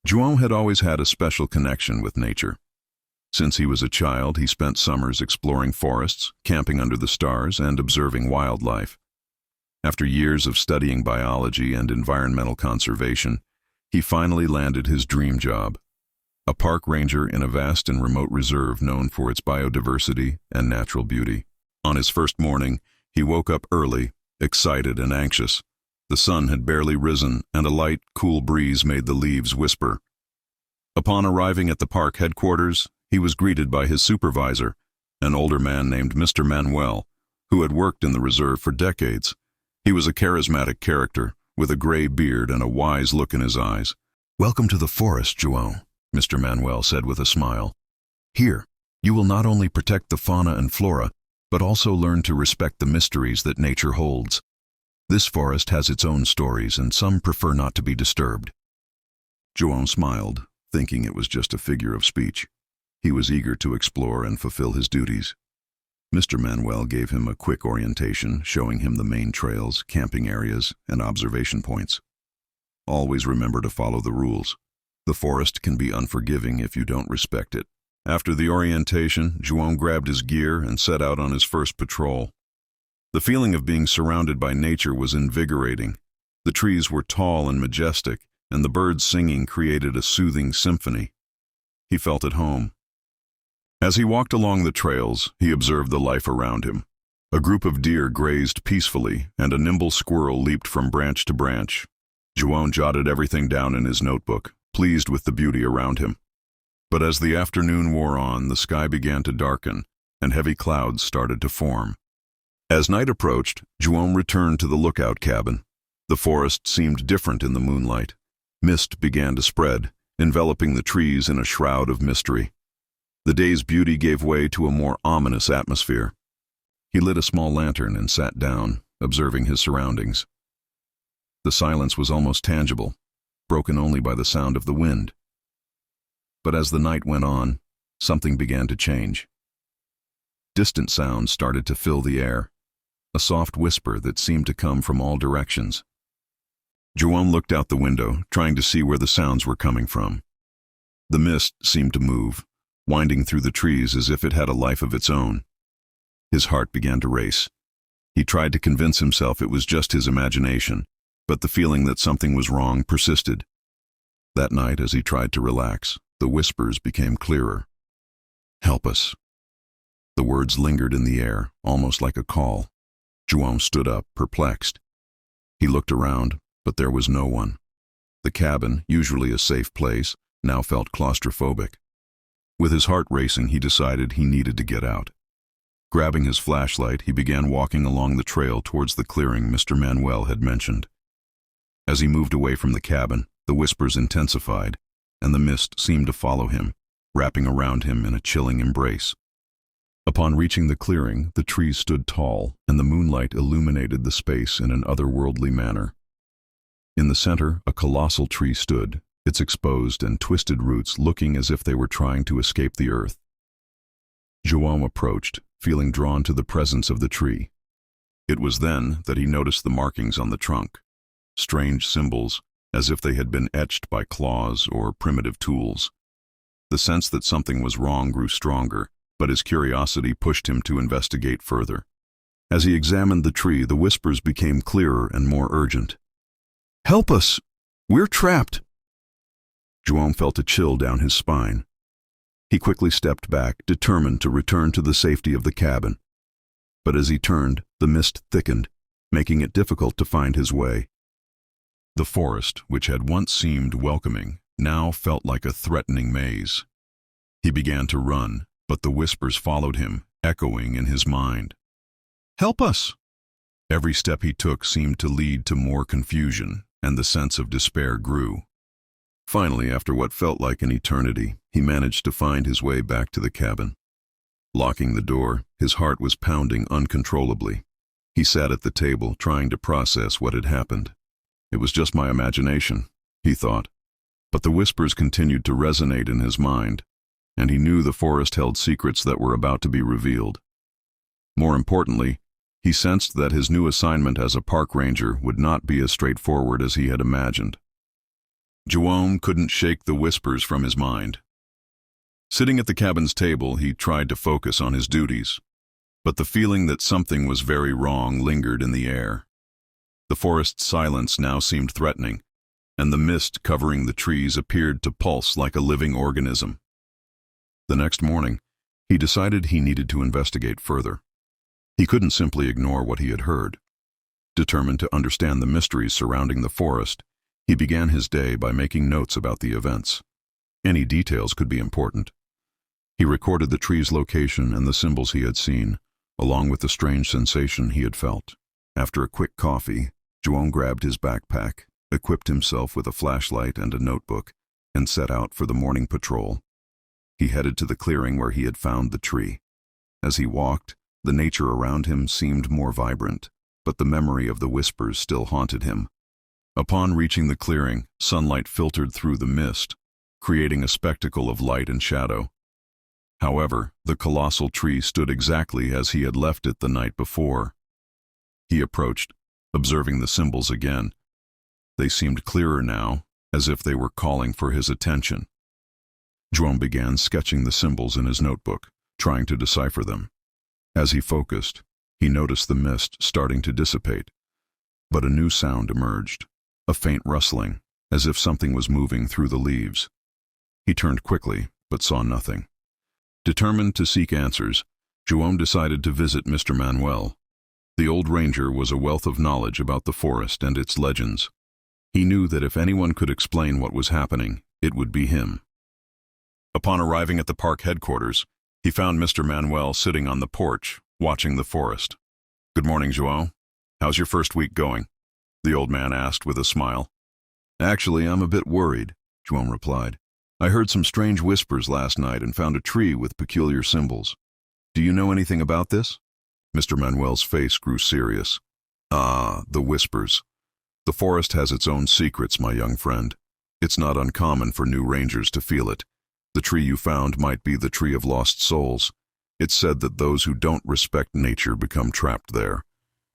João had always had a special connection with nature. Since he was a child, he spent summers exploring forests, camping under the stars, and observing wildlife. After years of studying biology and environmental conservation, he finally landed his dream job, a park ranger in a vast and remote reserve known for its biodiversity and natural beauty. On his first morning, he woke up early, excited and anxious. The sun had barely risen, and a light, cool breeze made the leaves whisper. Upon arriving at the park headquarters, he was greeted by his supervisor, an older man named Mr. Manuel, who had worked in the reserve for decades. He was a charismatic character, with a gray beard and a wise look in his eyes. "Welcome to the forest, João," Mr. Manuel said with a smile. "Here, you will not only protect the fauna and flora, but also learn to respect the mysteries that nature holds. This forest has its own stories, and some prefer not to be disturbed." João smiled, thinking it was just a figure of speech. He was eager to explore and fulfill his duties. Mr. Manuel gave him a quick orientation, showing him the main trails, camping areas, and observation points. "Always remember to follow the rules. The forest can be unforgiving if you don't respect it." After the orientation, João grabbed his gear and set out on his first patrol. The feeling of being surrounded by nature was invigorating. The trees were tall and majestic, and the birds singing created a soothing symphony. He felt at home. As he walked along the trails, he observed the life around him. A group of deer grazed peacefully, and a nimble squirrel leaped from branch to branch. João jotted everything down in his notebook, pleased with the beauty around him. But as the afternoon wore on, the sky began to darken, and heavy clouds started to form. As night approached, João returned to the lookout cabin. The forest seemed different in the moonlight. Mist began to spread, enveloping the trees in a shroud of mystery. The day's beauty gave way to a more ominous atmosphere. He lit a small lantern and sat down, observing his surroundings. The silence was almost tangible, broken only by the sound of the wind. But as the night went on, something began to change. Distant sounds started to fill the air, a soft whisper that seemed to come from all directions. João looked out the window, trying to see where the sounds were coming from. The mist seemed to move, winding through the trees as if it had a life of its own. His heart began to race. He tried to convince himself it was just his imagination, but the feeling that something was wrong persisted. That night, as he tried to relax, the whispers became clearer. "Help us." The words lingered in the air, almost like a call. João stood up, perplexed. He looked around, but there was no one. The cabin, usually a safe place, now felt claustrophobic. With his heart racing, he decided he needed to get out. Grabbing his flashlight, he began walking along the trail towards the clearing Mr. Manuel had mentioned. As he moved away from the cabin, the whispers intensified, and the mist seemed to follow him, wrapping around him in a chilling embrace. Upon reaching the clearing, the trees stood tall, and the moonlight illuminated the space in an otherworldly manner. In the center, a colossal tree stood, its exposed and twisted roots looking as if they were trying to escape the earth. João approached, feeling drawn to the presence of the tree. It was then that he noticed the markings on the trunk, strange symbols, as if they had been etched by claws or primitive tools. The sense that something was wrong grew stronger, but his curiosity pushed him to investigate further. As he examined the tree, the whispers became clearer and more urgent. "Help us! We're trapped!" João felt a chill down his spine. He quickly stepped back, determined to return to the safety of the cabin. But as he turned, the mist thickened, making it difficult to find his way. The forest, which had once seemed welcoming, now felt like a threatening maze. He began to run, but the whispers followed him, echoing in his mind. "Help us!" Every step he took seemed to lead to more confusion, and the sense of despair grew. Finally, after what felt like an eternity, he managed to find his way back to the cabin. Locking the door, his heart was pounding uncontrollably. He sat at the table, trying to process what had happened. It was just my imagination, he thought. But the whispers continued to resonate in his mind, and he knew the forest held secrets that were about to be revealed. More importantly, he sensed that his new assignment as a park ranger would not be as straightforward as he had imagined. João couldn't shake the whispers from his mind. Sitting at the cabin's table, he tried to focus on his duties, but the feeling that something was very wrong lingered in the air. The forest's silence now seemed threatening, and the mist covering the trees appeared to pulse like a living organism. The next morning, he decided he needed to investigate further. He couldn't simply ignore what he had heard. Determined to understand the mysteries surrounding the forest, he began his day by making notes about the events. Any details could be important. He recorded the tree's location and the symbols he had seen, along with the strange sensation he had felt. After a quick coffee, João grabbed his backpack, equipped himself with a flashlight and a notebook, and set out for the morning patrol. He headed to the clearing where he had found the tree. As he walked, the nature around him seemed more vibrant, but the memory of the whispers still haunted him. Upon reaching the clearing, sunlight filtered through the mist, creating a spectacle of light and shadow. However, the colossal tree stood exactly as he had left it the night before. He approached, observing the symbols again. They seemed clearer now, as if they were calling for his attention. João began sketching the symbols in his notebook, trying to decipher them. As he focused, he noticed the mist starting to dissipate. But a new sound emerged, a faint rustling, as if something was moving through the leaves. He turned quickly, but saw nothing. Determined to seek answers, João decided to visit Mr. Manuel. The old ranger was a wealth of knowledge about the forest and its legends. He knew that if anyone could explain what was happening, it would be him. Upon arriving at the park headquarters, he found Mr. Manuel sitting on the porch, watching the forest. "Good morning, João. How's your first week going?" the old man asked with a smile. "Actually, I'm a bit worried," João replied. "I heard some strange whispers last night and found a tree with peculiar symbols. Do you know anything about this?" Mr. Manuel's face grew serious. "Ah, the whispers. The forest has its own secrets, my young friend. It's not uncommon for new rangers to feel it. The tree you found might be the tree of lost souls. It's said that those who don't respect nature become trapped there,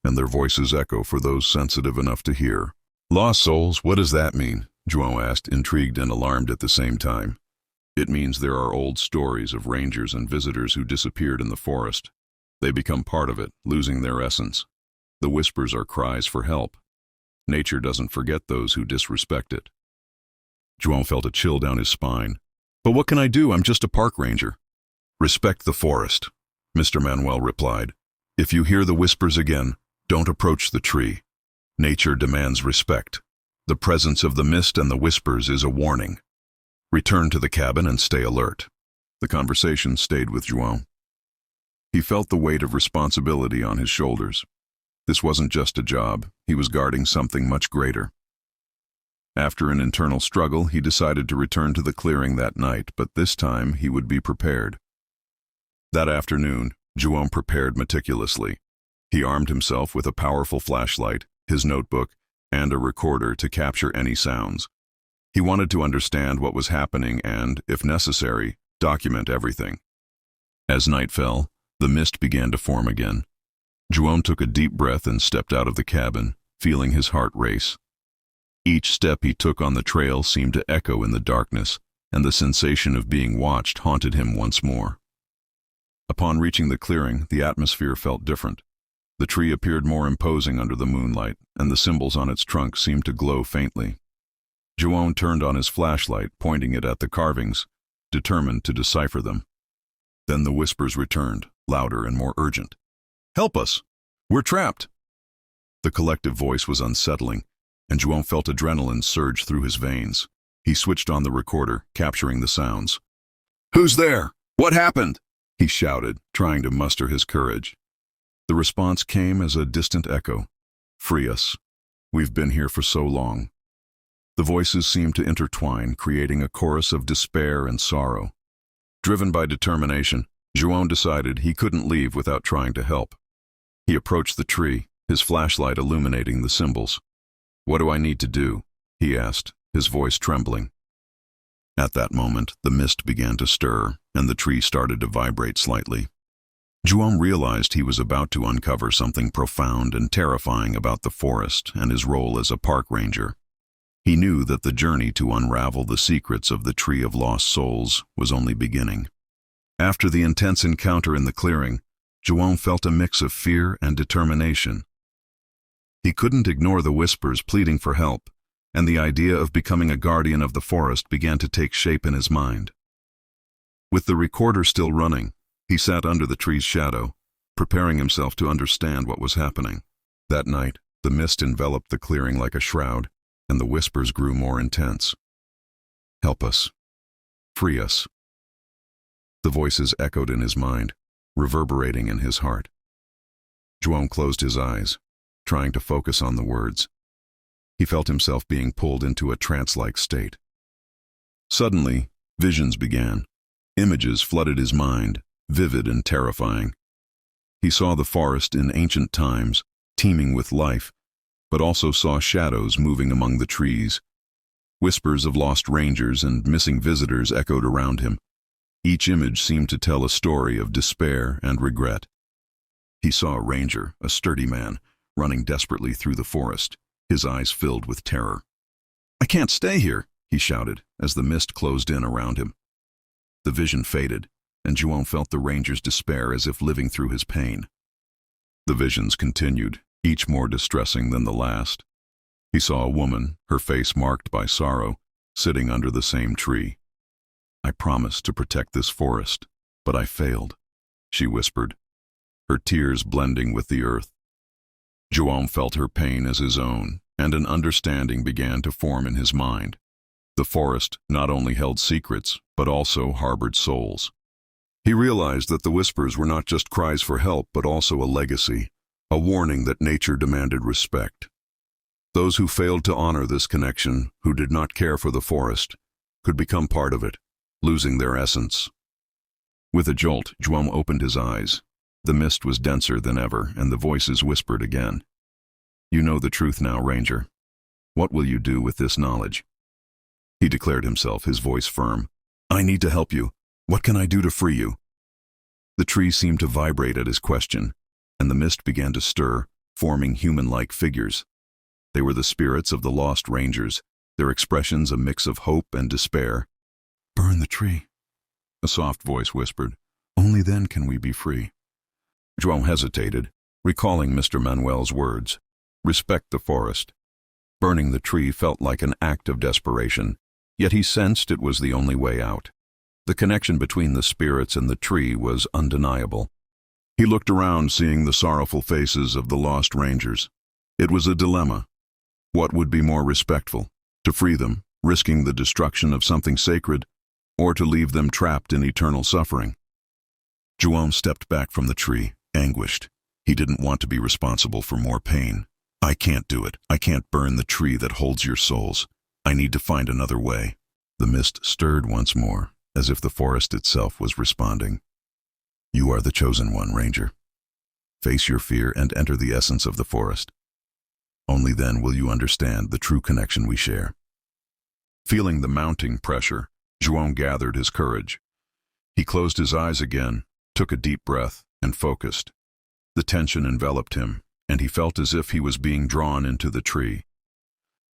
and their voices echo for those sensitive enough to hear." "Lost souls, what does that mean?" João asked, intrigued and alarmed at the same time. "It means there are old stories of rangers and visitors who disappeared in the forest. They become part of it, losing their essence. The whispers are cries for help. Nature doesn't forget those who disrespect it." João felt a chill down his spine. "But what can I do? I'm just a park ranger." "Respect the forest," Mr. Manuel replied. "If you hear the whispers again, don't approach the tree. Nature demands respect. The presence of the mist and the whispers is a warning. Return to the cabin and stay alert." The conversation stayed with João. He felt the weight of responsibility on his shoulders. This wasn't just a job, he was guarding something much greater. After an internal struggle, he decided to return to the clearing that night, but this time he would be prepared. That afternoon, João prepared meticulously. He armed himself with a powerful flashlight, his notebook, and a recorder to capture any sounds. He wanted to understand what was happening and, if necessary, document everything. As night fell, the mist began to form again. João took a deep breath and stepped out of the cabin, feeling his heart race. Each step he took on the trail seemed to echo in the darkness, and the sensation of being watched haunted him once more. Upon reaching the clearing, the atmosphere felt different. The tree appeared more imposing under the moonlight, and the symbols on its trunk seemed to glow faintly. João turned on his flashlight, pointing it at the carvings, determined to decipher them. Then the whispers returned, louder and more urgent. "Help us! We're trapped!" The collective voice was unsettling, and João felt adrenaline surge through his veins. He switched on the recorder, capturing the sounds. "Who's there? What happened?" he shouted, trying to muster his courage. The response came as a distant echo. "Free us. We've been here for so long." The voices seemed to intertwine, creating a chorus of despair and sorrow. Driven by determination, João decided he couldn't leave without trying to help. He approached the tree, his flashlight illuminating the symbols. "What do I need to do?" he asked, his voice trembling. At that moment, the mist began to stir, and the tree started to vibrate slightly. João realized he was about to uncover something profound and terrifying about the forest and his role as a park ranger. He knew that the journey to unravel the secrets of the Tree of Lost Souls was only beginning. After the intense encounter in the clearing, João felt a mix of fear and determination. He couldn't ignore the whispers pleading for help, and the idea of becoming a guardian of the forest began to take shape in his mind. With the recorder still running, he sat under the tree's shadow, preparing himself to understand what was happening. That night, the mist enveloped the clearing like a shroud, and the whispers grew more intense. "Help us. Free us." The voices echoed in his mind, reverberating in his heart. João closed his eyes, trying to focus on the words. He felt himself being pulled into a trance-like state. Suddenly, visions began. Images flooded his mind, vivid and terrifying. He saw the forest in ancient times, teeming with life, but also saw shadows moving among the trees. Whispers of lost rangers and missing visitors echoed around him. Each image seemed to tell a story of despair and regret. He saw a ranger, a sturdy man, running desperately through the forest, his eyes filled with terror. "I can't stay here," he shouted as the mist closed in around him. The vision faded, and João felt the ranger's despair as if living through his pain. The visions continued, each more distressing than the last. He saw a woman, her face marked by sorrow, sitting under the same tree. "I promised to protect this forest, but I failed," she whispered, her tears blending with the earth. João felt her pain as his own, and an understanding began to form in his mind. The forest not only held secrets, but also harbored souls. He realized that the whispers were not just cries for help, but also a legacy, a warning that nature demanded respect. Those who failed to honor this connection, who did not care for the forest, could become part of it, losing their essence. With a jolt, João opened his eyes. The mist was denser than ever, and the voices whispered again. "You know the truth now, Ranger. What will you do with this knowledge?" He declared himself, his voice firm. "I need to help you. What can I do to free you?" The tree seemed to vibrate at his question, and the mist began to stir, forming human-like figures. They were the spirits of the lost rangers, their expressions a mix of hope and despair. "Burn the tree," a soft voice whispered. "Only then can we be free." João hesitated, recalling Mr. Manuel's words. Respect the forest. Burning the tree felt like an act of desperation, yet he sensed it was the only way out. The connection between the spirits and the tree was undeniable. He looked around, seeing the sorrowful faces of the lost rangers. It was a dilemma. What would be more respectful? To free them, risking the destruction of something sacred, or to leave them trapped in eternal suffering? João stepped back from the tree, anguished. He didn't want to be responsible for more pain. "I can't do it. I can't burn the tree that holds your souls. I need to find another way." The mist stirred once more, as if the forest itself was responding. "You are the chosen one, Ranger. Face your fear and enter the essence of the forest. Only then will you understand the true connection we share." Feeling the mounting pressure, João gathered his courage. He closed his eyes again, took a deep breath, and focused. The tension enveloped him, and he felt as if he was being drawn into the tree.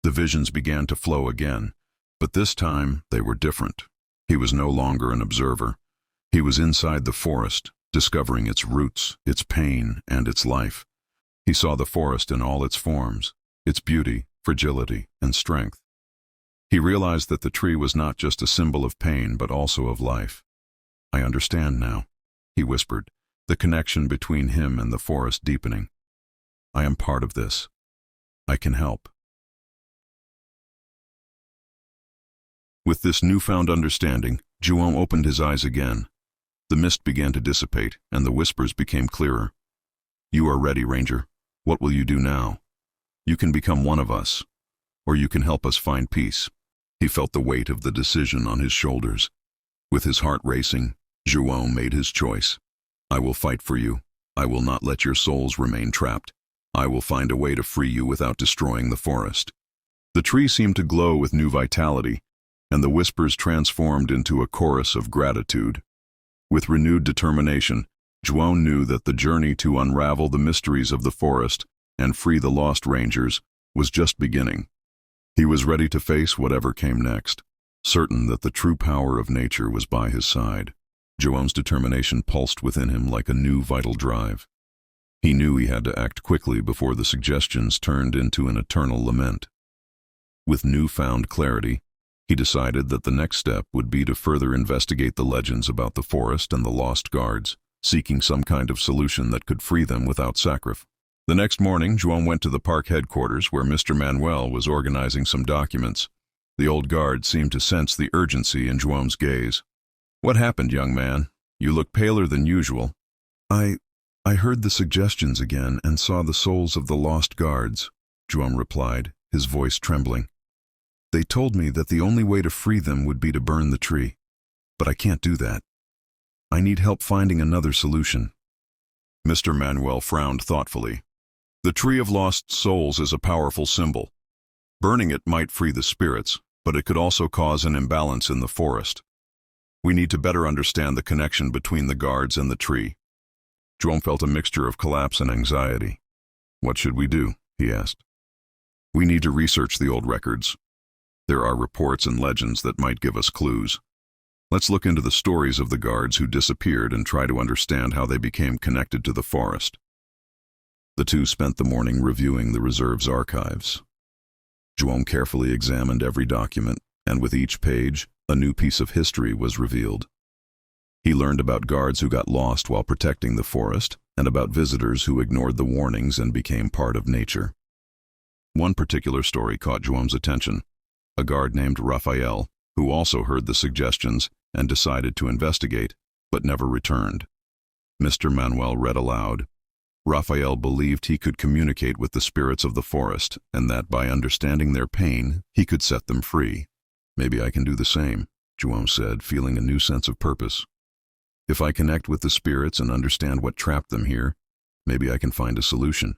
The visions began to flow again, but this time they were different. He was no longer an observer. He was inside the forest, discovering its roots, its pain, and its life. He saw the forest in all its forms, its beauty, fragility, and strength. He realized that the tree was not just a symbol of pain, but also of life. "I understand now," he whispered, the connection between him and the forest deepening. "I am part of this. I can help." With this newfound understanding, João opened his eyes again. The mist began to dissipate, and the whispers became clearer. "You are ready, Ranger. What will you do now? You can become one of us, or you can help us find peace." He felt the weight of the decision on his shoulders. With his heart racing, João made his choice. "I will fight for you. I will not let your souls remain trapped. I will find a way to free you without destroying the forest." The tree seemed to glow with new vitality, and the whispers transformed into a chorus of gratitude. With renewed determination, João knew that the journey to unravel the mysteries of the forest and free the lost rangers was just beginning. He was ready to face whatever came next, certain that the true power of nature was by his side. Joam's determination pulsed within him like a new vital drive. He knew he had to act quickly before the suggestions turned into an eternal lament. With newfound clarity, he decided that the next step would be to further investigate the legends about the forest and the lost guards, seeking some kind of solution that could free them without sacrifice. The next morning, Joam went to the park headquarters where Mr. Manuel was organizing some documents. The old guard seemed to sense the urgency in Joam's gaze. "What happened, young man? You look paler than usual." I heard the suggestions again and saw the souls of the lost guards," Joam replied, his voice trembling. "They told me that the only way to free them would be to burn the tree. But I can't do that. I need help finding another solution." Mr. Manuel frowned thoughtfully. "The Tree of Lost Souls is a powerful symbol. Burning it might free the spirits, but it could also cause an imbalance in the forest. We need to better understand the connection between the guards and the tree." Joam felt a mixture of collapse and anxiety. "What should we do?" he asked. "We need to research the old records. There are reports and legends that might give us clues. Let's look into the stories of the guards who disappeared and try to understand how they became connected to the forest." The two spent the morning reviewing the reserve's archives. Joam carefully examined every document, and with each page, a new piece of history was revealed. He learned about guards who got lost while protecting the forest, and about visitors who ignored the warnings and became part of nature. One particular story caught Joam's attention: a guard named Raphael, who also heard the suggestions and decided to investigate, but never returned. Mr. Manuel read aloud. Raphael believed he could communicate with the spirits of the forest, and that by understanding their pain, he could set them free. "Maybe I can do the same," Joam said, feeling a new sense of purpose. "If I connect with the spirits and understand what trapped them here, maybe I can find a solution."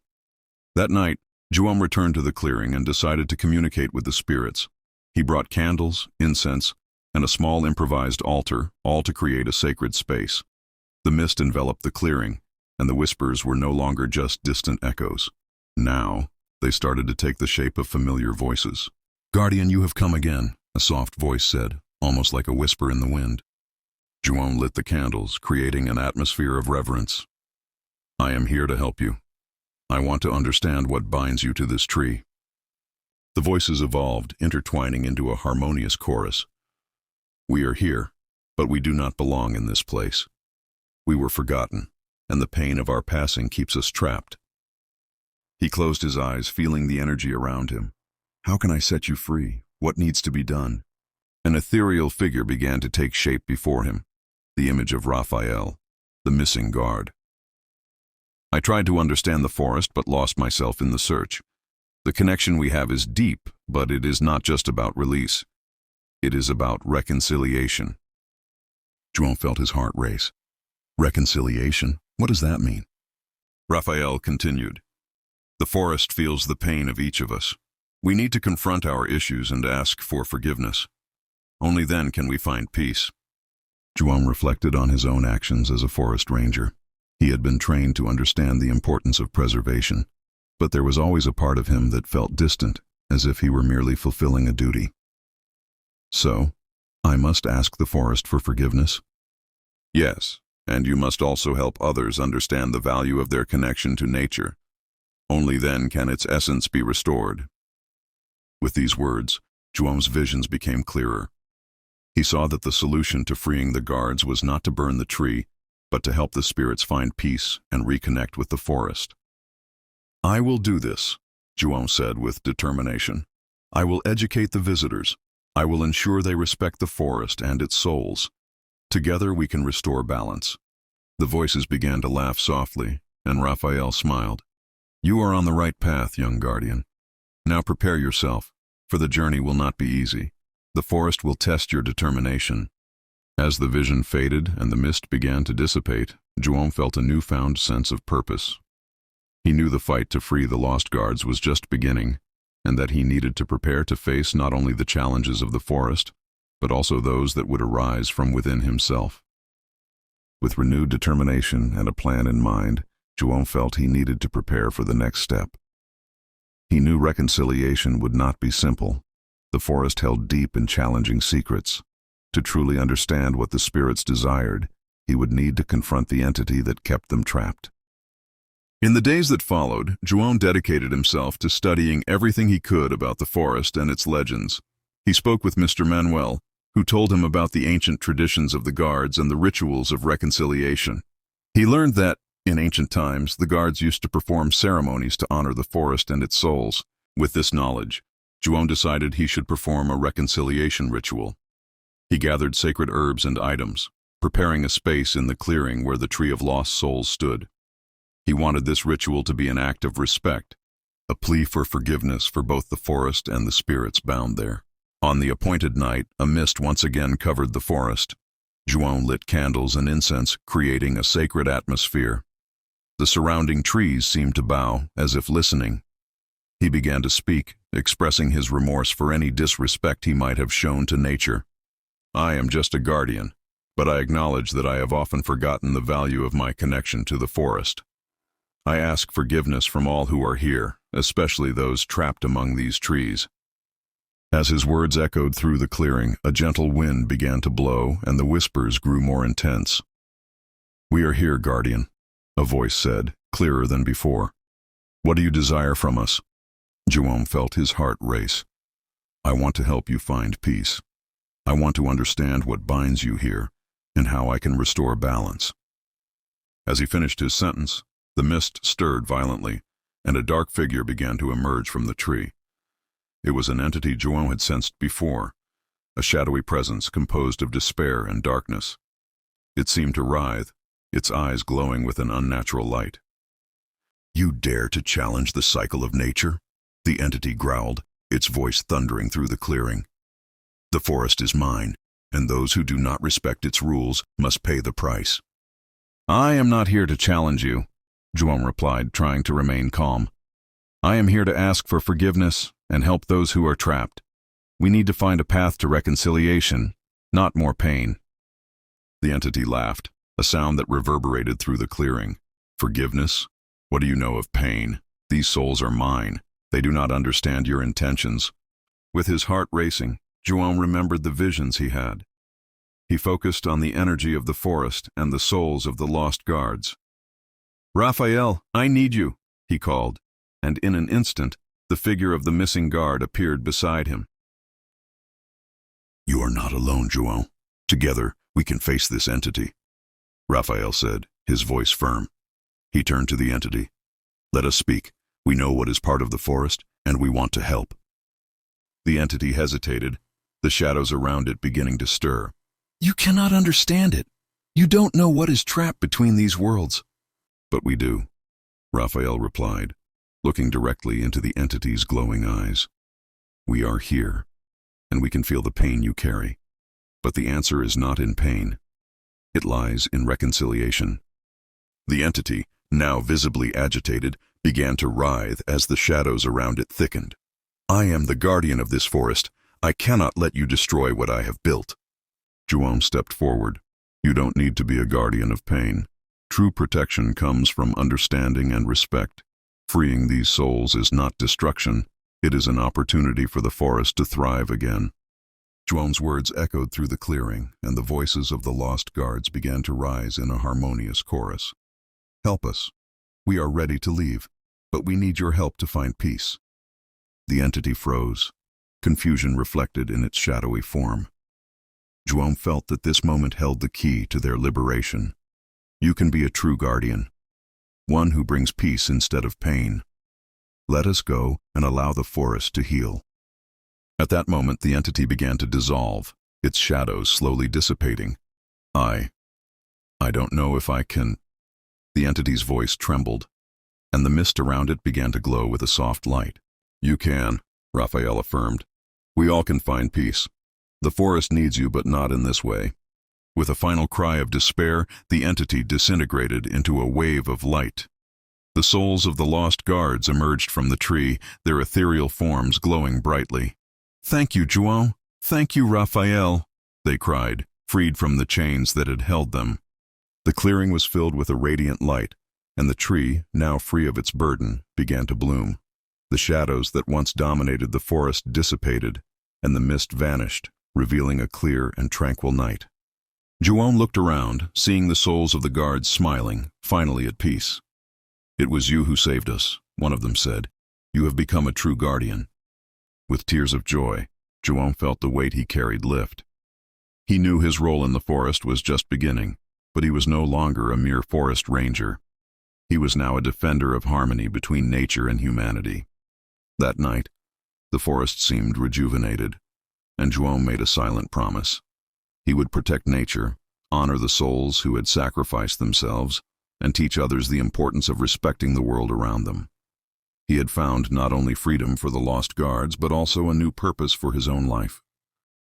That night, Joam returned to the clearing and decided to communicate with the spirits. He brought candles, incense, and a small improvised altar, all to create a sacred space. The mist enveloped the clearing, and the whispers were no longer just distant echoes. Now, they started to take the shape of familiar voices. "Guardian, you have come again," a soft voice said, almost like a whisper in the wind. Joam lit the candles, creating an atmosphere of reverence. "I am here to help you. I want to understand what binds you to this tree." The voices evolved, intertwining into a harmonious chorus. "We are here, but we do not belong in this place. We were forgotten, and the pain of our passing keeps us trapped." He closed his eyes, feeling the energy around him. "How can I set you free? What needs to be done?" An ethereal figure began to take shape before him, the image of Raphael, the missing guard. "I tried to understand the forest but lost myself in the search. The connection we have is deep, but it is not just about release. It is about reconciliation." Joam felt his heart race. "Reconciliation? What does that mean?" Raphael continued. "The forest feels the pain of each of us. We need to confront our issues and ask for forgiveness. Only then can we find peace." Joam reflected on his own actions as a forest ranger. He had been trained to understand the importance of preservation, but there was always a part of him that felt distant, as if he were merely fulfilling a duty. "So, I must ask the forest for forgiveness?" "Yes, and you must also help others understand the value of their connection to nature. Only then can its essence be restored." With these words, Joam's visions became clearer. He saw that the solution to freeing the guards was not to burn the tree, but to help the spirits find peace and reconnect with the forest. "I will do this," Joam said with determination. "I will educate the visitors. I will ensure they respect the forest and its souls. Together we can restore balance." The voices began to laugh softly, and Raphael smiled. "You are on the right path, young guardian. Now prepare yourself, for the journey will not be easy. The forest will test your determination." As the vision faded and the mist began to dissipate, Joam felt a newfound sense of purpose. He knew the fight to free the lost guards was just beginning, and that he needed to prepare to face not only the challenges of the forest, but also those that would arise from within himself. With renewed determination and a plan in mind, Joam felt he needed to prepare for the next step. He knew reconciliation would not be simple, The forest held deep and challenging secrets. To truly understand what the spirits desired, he would need to confront the entity that kept them trapped. In the days that followed, João dedicated himself to studying everything he could about the forest and its legends. He spoke with Mr. Manuel, who told him about the ancient traditions of the guards and the rituals of reconciliation. He learned that, in ancient times, the guards used to perform ceremonies to honor the forest and its souls. With this knowledge, João decided he should perform a reconciliation ritual. He gathered sacred herbs and items, preparing a space in the clearing where the Tree of Lost Souls stood. He wanted this ritual to be an act of respect, a plea for forgiveness for both the forest and the spirits bound there. On the appointed night, a mist once again covered the forest. João lit candles and incense, creating a sacred atmosphere. The surrounding trees seemed to bow, as if listening. He began to speak, expressing his remorse for any disrespect he might have shown to nature. I am just a guardian, but I acknowledge that I have often forgotten the value of my connection to the forest. I ask forgiveness from all who are here, especially those trapped among these trees. As his words echoed through the clearing, a gentle wind began to blow, and the whispers grew more intense. "We are here, guardian," a voice said, clearer than before. "What do you desire from us?" João felt his heart race. "I want to help you find peace. I want to understand what binds you here, and how I can restore balance." As he finished his sentence, the mist stirred violently, and a dark figure began to emerge from the tree. It was an entity João had sensed before, a shadowy presence composed of despair and darkness. It seemed to writhe, its eyes glowing with an unnatural light. "You dare to challenge the cycle of nature?" the entity growled, its voice thundering through the clearing. "The forest is mine, and those who do not respect its rules must pay the price." "I am not here to challenge you," João replied, trying to remain calm. "I am here to ask for forgiveness and help those who are trapped. We need to find a path to reconciliation, not more pain." The entity laughed, a sound that reverberated through the clearing. "Forgiveness? What do you know of pain? These souls are mine. They do not understand your intentions." With his heart racing, João remembered the visions he had. He focused on the energy of the forest and the souls of the lost guards. "Raphael, I need you," he called, and in an instant, the figure of the missing guard appeared beside him. "You are not alone, João. Together, we can face this entity," Raphael said, his voice firm. He turned to the entity. "Let us speak. We know what is part of the forest, and we want to help." The entity hesitated, the shadows around it beginning to stir. "You cannot understand it. You don't know what is trapped between these worlds." "But we do," Raphael replied, looking directly into the entity's glowing eyes. "We are here, and we can feel the pain you carry. But the answer is not in pain. It lies in reconciliation." The entity, now visibly agitated, began to writhe as the shadows around it thickened. "I am the guardian of this forest. I cannot let you destroy what I have built." João stepped forward. "You don't need to be a guardian of pain. True protection comes from understanding and respect. Freeing these souls is not destruction. It is an opportunity for the forest to thrive again." João's words echoed through the clearing, and the voices of the lost guards began to rise in a harmonious chorus. "Help us. We are ready to leave, but we need your help to find peace." The entity froze, confusion reflected in its shadowy form. João felt that this moment held the key to their liberation. You can be a true guardian, one who brings peace instead of pain. Let us go and allow the forest to heal. At that moment, the entity began to dissolve, its shadows slowly dissipating. I don't know if I can." The entity's voice trembled, and the mist around it began to glow with a soft light. "You can," Raphael affirmed. "We all can find peace. The forest needs you, but not in this way." With a final cry of despair, the entity disintegrated into a wave of light. The souls of the lost guards emerged from the tree, their ethereal forms glowing brightly. "Thank you, João. Thank you, Raphael," they cried, freed from the chains that had held them. The clearing was filled with a radiant light, and the tree, now free of its burden, began to bloom. The shadows that once dominated the forest dissipated, and the mist vanished, revealing a clear and tranquil night. João looked around, seeing the souls of the guards smiling, finally at peace. "It was you who saved us," one of them said. "You have become a true guardian." With tears of joy, João felt the weight he carried lift. He knew his role in the forest was just beginning, but he was no longer a mere forest ranger. He was now a defender of harmony between nature and humanity. That night, the forest seemed rejuvenated, and João made a silent promise. He would protect nature, honor the souls who had sacrificed themselves, and teach others the importance of respecting the world around them. He had found not only freedom for the lost guards, but also a new purpose for his own life.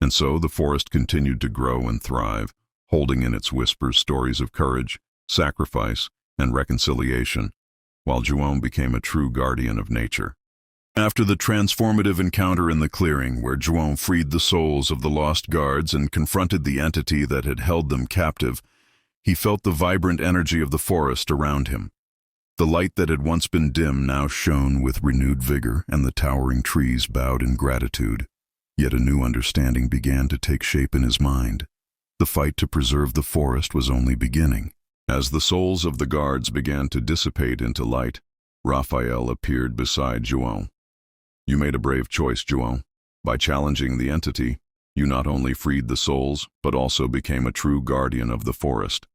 And so the forest continued to grow and thrive, holding in its whispers stories of courage, sacrifice, and reconciliation, while João became a true guardian of nature. After the transformative encounter in the clearing, where João freed the souls of the lost guards and confronted the entity that had held them captive, he felt the vibrant energy of the forest around him. The light that had once been dim now shone with renewed vigor, and the towering trees bowed in gratitude. Yet a new understanding began to take shape in his mind. The fight to preserve the forest was only beginning. As the souls of the guards began to dissipate into light, Raphael appeared beside João. "You made a brave choice, João. By challenging the entity, you not only freed the souls, but also became a true guardian of the forest.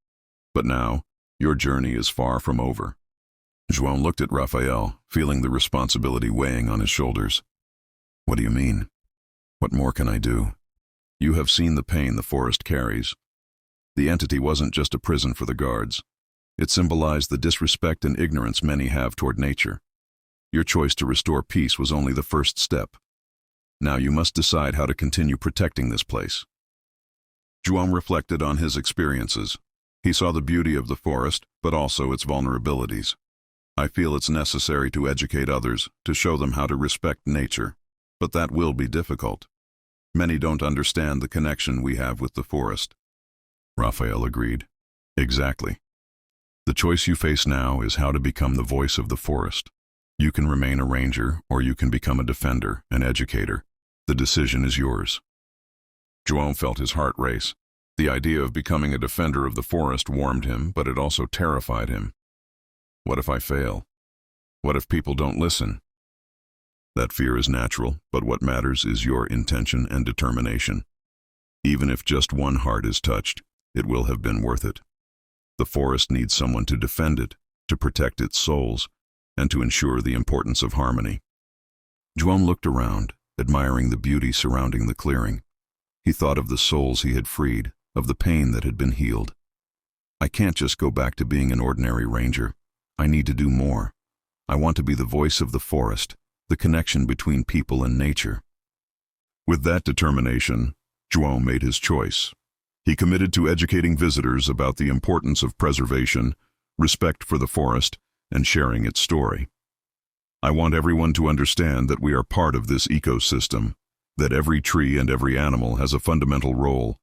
But now, your journey is far from over." João looked at Raphael, feeling the responsibility weighing on his shoulders. "What do you mean? What more can I do? You have seen the pain the forest carries. The entity wasn't just a prison for the guards. It symbolized the disrespect and ignorance many have toward nature. Your choice to restore peace was only the first step. Now you must decide how to continue protecting this place." João reflected on his experiences. He saw the beauty of the forest, but also its vulnerabilities. "I feel it's necessary to educate others, to show them how to respect nature. But that will be difficult. Many don't understand the connection we have with the forest." Raphael agreed. "Exactly. The choice you face now is how to become the voice of the forest. You can remain a ranger, or you can become a defender, an educator. The decision is yours." João felt his heart race. The idea of becoming a defender of the forest warmed him, but it also terrified him. What if I fail? What if people don't listen? That fear is natural, but what matters is your intention and determination. Even if just one heart is touched, it will have been worth it. The forest needs someone to defend it, to protect its souls, and to ensure the importance of harmony. João looked around, admiring the beauty surrounding the clearing. He thought of the souls he had freed, of the pain that had been healed. "I can't just go back to being an ordinary ranger. I need to do more. I want to be the voice of the forest, the connection between people and nature." With that determination, João made his choice. He committed to educating visitors about the importance of preservation, respect for the forest, and sharing its story. "I want everyone to understand that we are part of this ecosystem, that every tree and every animal has a fundamental role,